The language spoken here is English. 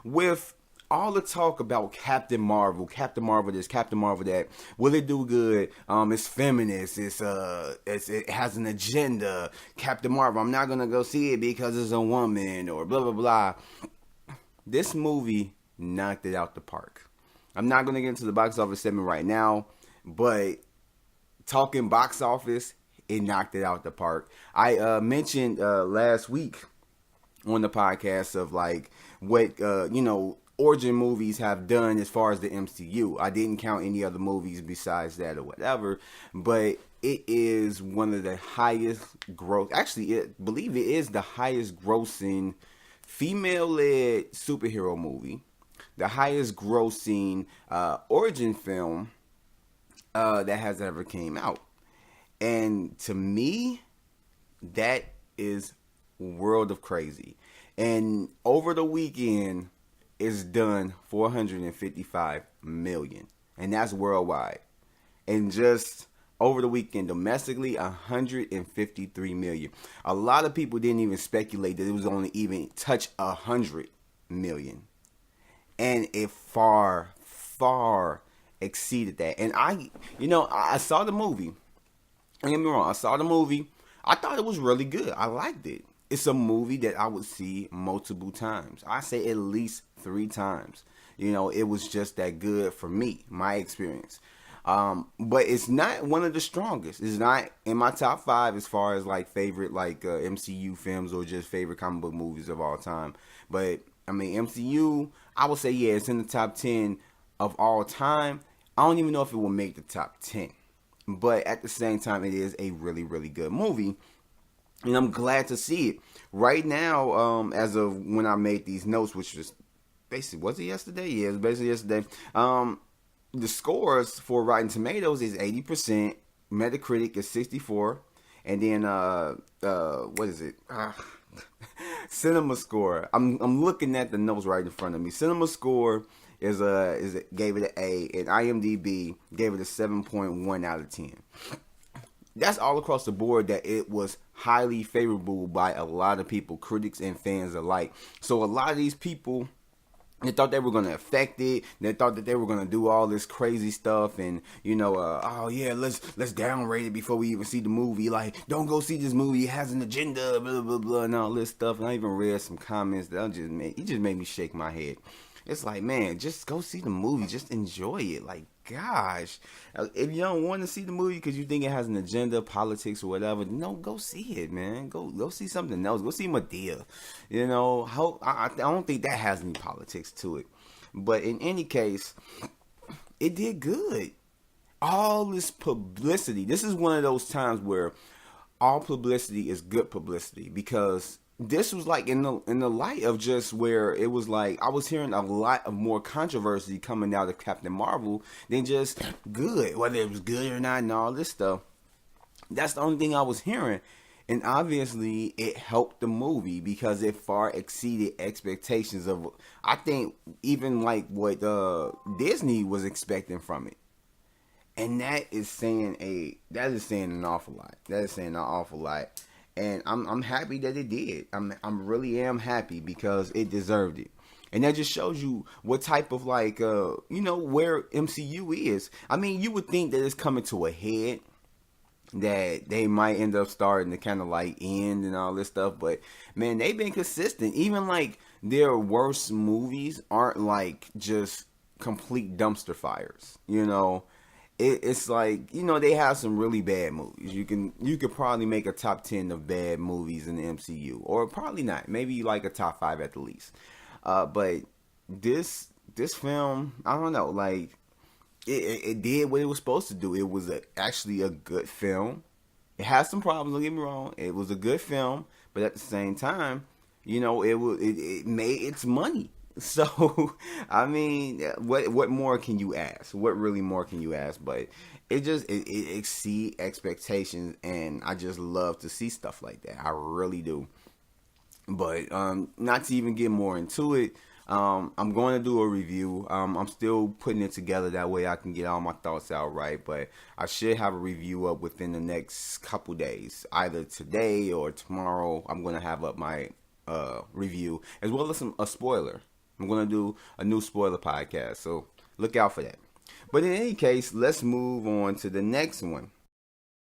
with all the talk about Captain Marvel this, Captain Marvel that, will it do good? It's feminist. It has an agenda. Captain Marvel, I'm not gonna go see it because it's a woman or blah blah blah. This movie knocked it out the park. I'm not gonna get into the box office segment right now, but talking box office, it knocked it out the park. I mentioned last week on the podcast of like what origin movies have done as far as the MCU. I didn't count any other movies besides that or whatever, but it is one of the highest gross. Actually, I believe it is the highest grossing female-led superhero movie, the highest grossing origin film that has ever came out. And to me, that is world of crazy. And over the weekend, it's done 455 million, and that's worldwide. And just over the weekend, domestically, 153 million. A lot of people didn't even speculate that it was only even touch 100 million, and it far exceeded that. And I saw the movie. Don't get me wrong, I saw the movie. I thought it was really good. I liked it. It's a movie that I would see multiple times. I say at least 3 times. It was just that good for me, my experience. But it's not one of the strongest. It's not in my top 5 as far as like favorite MCU films or just favorite comic book movies of all time. But I mean MCU, I would say yeah, it's in the top 10 of all time. I don't even know if it will make the top 10. But at the same time, it is a really, really good movie. And I'm glad to see it. Right now, as of when I made these notes, which was basically, was it yesterday? Yeah, it was basically yesterday. The scores for Rotten Tomatoes is 80%. Metacritic is 64. And then, what is it? Cinema Score. I'm looking at the notes right in front of me. Cinema Score gave it an A, and IMDb gave it a 7.1 out of 10. That's all across the board that it was highly favorable by a lot of people, critics and fans alike. So a lot of these people, they thought they were going to affect it. They thought that they were going to do all this crazy stuff and, oh yeah, let's downrate it before we even see the movie. Like, don't go see this movie. It has an agenda, blah, blah, blah, and all this stuff. And I even read some comments that just made me shake my head. It's like, man, just go see the movie. Just enjoy it. Like, gosh. If you don't want to see the movie because you think it has an agenda, politics, or whatever, no, go see it, man. Go see something else. Go see Madea. I don't think that has any politics to it. But in any case, it did good. All this publicity. This is one of those times where all publicity is good publicity, because this was like in the light of just where it was like I was hearing a lot of more controversy coming out of Captain Marvel than just good, whether it was good or not and all this stuff. That's the only thing I was hearing. And obviously it helped the movie because it far exceeded expectations of, I think, even like what Disney was expecting from it. And that is saying an awful lot. That is saying an awful lot. And I'm happy that it did. I'm really am happy because it deserved it. And that just shows you what type of where MCU is. I mean, you would think that it's coming to a head, that they might end up starting to kind of like end and all this stuff. But man, they've been consistent. Even like their worst movies aren't like just complete dumpster fires, It's like, they have some really bad movies. You could probably make a top 10 of bad movies in the MCU, or probably not, maybe like a top 5 at the least. But this film, I don't know, like it did what it was supposed to do. It was actually a good film. It has some problems, don't get me wrong. It was a good film, but at the same time, it made its money. So, I mean, what more can you ask? What really more can you ask? But it exceeds expectations, and I just love to see stuff like that. I really do. But not to even get more into it, I'm going to do a review. I'm still putting it together, that way I can get all my thoughts out right. But I should have a review up within the next couple days, either today or tomorrow. I'm going to have up my review as well as a spoiler. I'm going to do a new spoiler podcast, so look out for that. But in any case, let's move on to the next one.